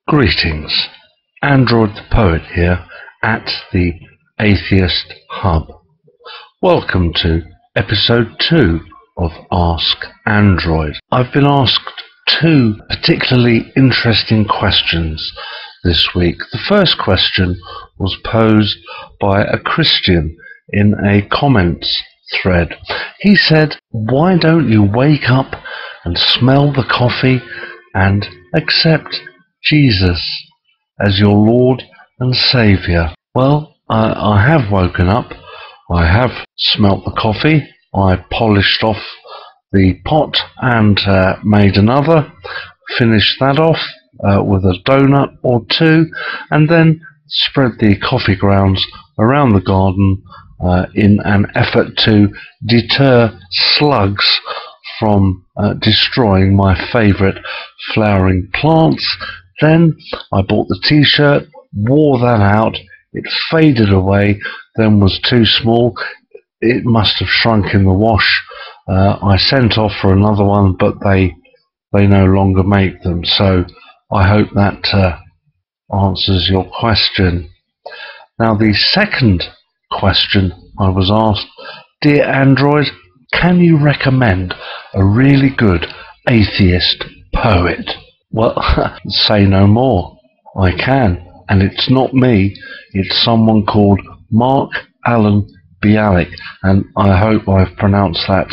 Greetings, Android the Poet here at the Atheist Hub. Welcome to episode 2 of Ask Android. I've been asked two particularly interesting questions this week. The first question was posed by a Christian in a comments thread. He said, "Why don't you wake up and smell the coffee and accept Jesus as your Lord and Saviour?" Well, I have woken up, I have smelt the coffee, I polished off the pot and made another, finished that off with a donut or two, and then spread the coffee grounds around the garden in an effort to deter slugs from destroying my favourite flowering plants. Then I bought the t-shirt, wore that out, it faded away, then was too small, it must have shrunk in the wash. I sent off for another one, but they no longer make them, so I hope that answers your question. Now, the second question I was asked: "Dear Android, can you recommend a really good atheist poet?" Well, say no more. I can, and it's not me, it's someone called Mark Allen Bialik, and I hope I've pronounced that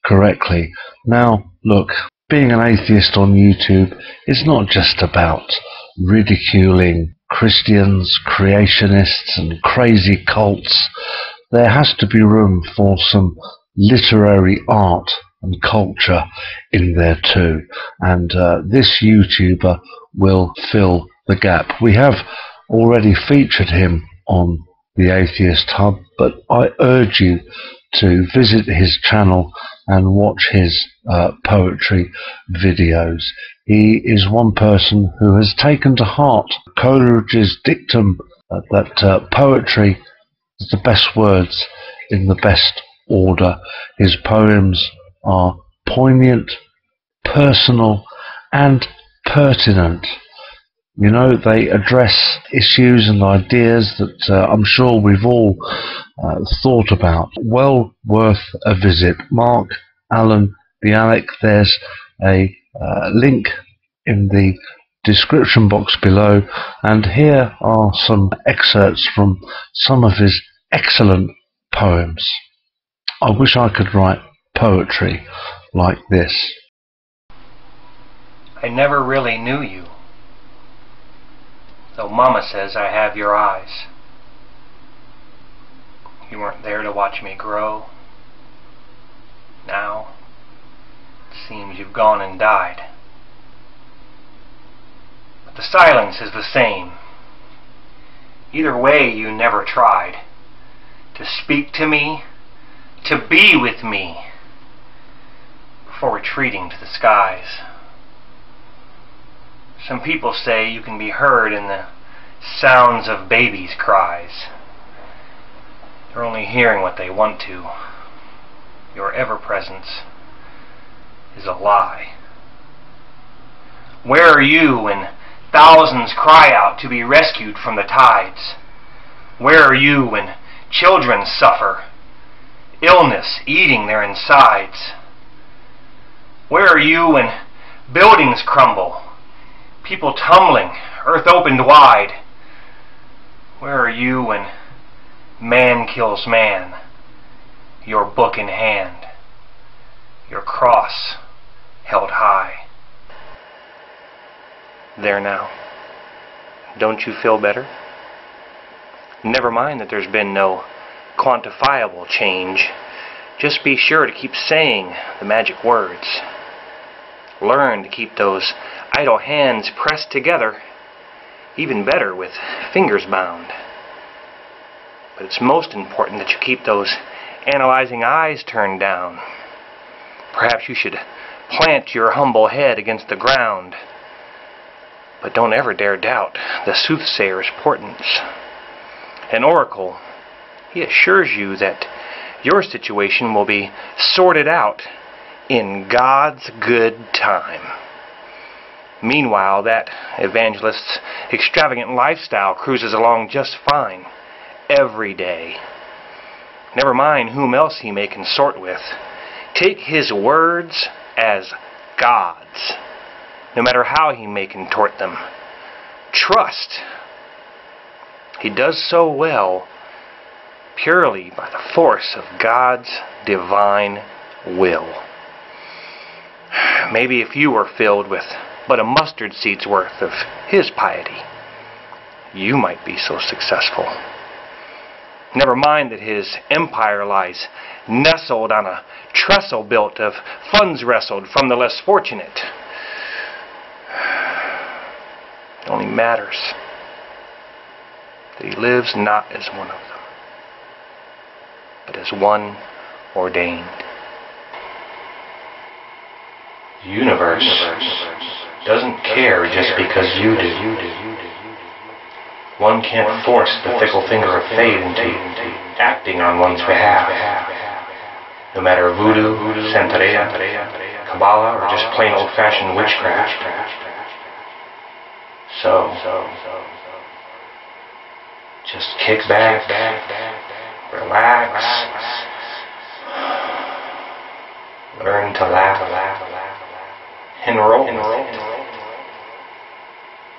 correctly. Now, look, being an atheist on YouTube is not just about ridiculing Christians, creationists, and crazy cults. There has to be room for some literary art and culture in there too, and this YouTuber will fill the gap. We have already featured him on the Atheist Hub, but I urge you to visit his channel and watch his poetry videos. He is one person who has taken to heart Coleridge's dictum that poetry is the best words in the best order. His poems are poignant, personal, and pertinent. You know, they address issues and ideas that I'm sure we've all thought about. Well worth a visit. Mark Allen Bialik. There's a link in the description box below, and here are some excerpts from some of his excellent poems. I wish I could write poetry like this. I never really knew you, though Mama says I have your eyes. You weren't there to watch me grow. Now, it seems you've gone and died. But the silence is the same. Either way, you never tried to speak to me, to be with me, before retreating to the skies. Some people say you can be heard in the sounds of babies' cries. They're only hearing what they want to. Your ever-presence is a lie. Where are you when thousands cry out to be rescued from the tides? Where are you when children suffer, illness eating their insides? Where are you when buildings crumble, people tumbling, earth opened wide? Where are you when man kills man, your book in hand, your cross held high? There now, don't you feel better? Never mind that there's been no quantifiable change. Just be sure to keep saying the magic words. Learn to keep those idle hands pressed together, even better with fingers bound. But it's most important that you keep those analyzing eyes turned down. Perhaps you should plant your humble head against the ground, but don't ever dare doubt the soothsayer's portents. An oracle, he assures you that your situation will be sorted out in God's good time. Meanwhile, that evangelist's extravagant lifestyle cruises along just fine every day. Never mind whom else he may consort with. Take his words as God's, no matter how he may contort them. Trust. He does so well purely by the force of God's divine will. Maybe if you were filled with but a mustard seed's worth of his piety, you might be so successful. Never mind that his empire lies nestled on a trestle built of funds wrestled from the less fortunate. It only matters that he lives not as one of them, but as one ordained. The universe doesn't care just because you do. One can't force the fickle finger of fate into acting on one's behalf. No matter voodoo, santeria, Kabbalah, or just plain old-fashioned witchcraft. So, just kick back, relax, learn to laugh, and roll.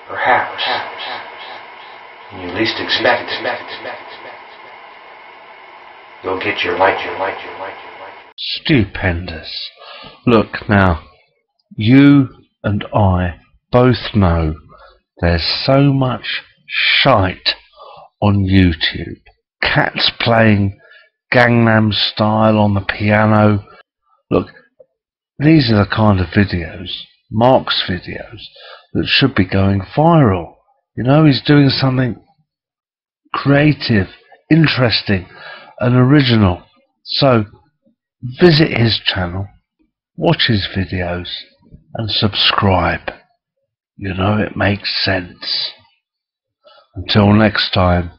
Perhaps, when you least expect, you'll get your light. Stupendous. Look now, you and I both know there's so much shite on YouTube. Cats playing Gangnam Style on the piano. Look, these are the kind of videos, Mark's videos, that should be going viral. You know, he's doing something creative, interesting, and original. So, visit his channel, watch his videos, and subscribe. You know, it makes sense. Until next time,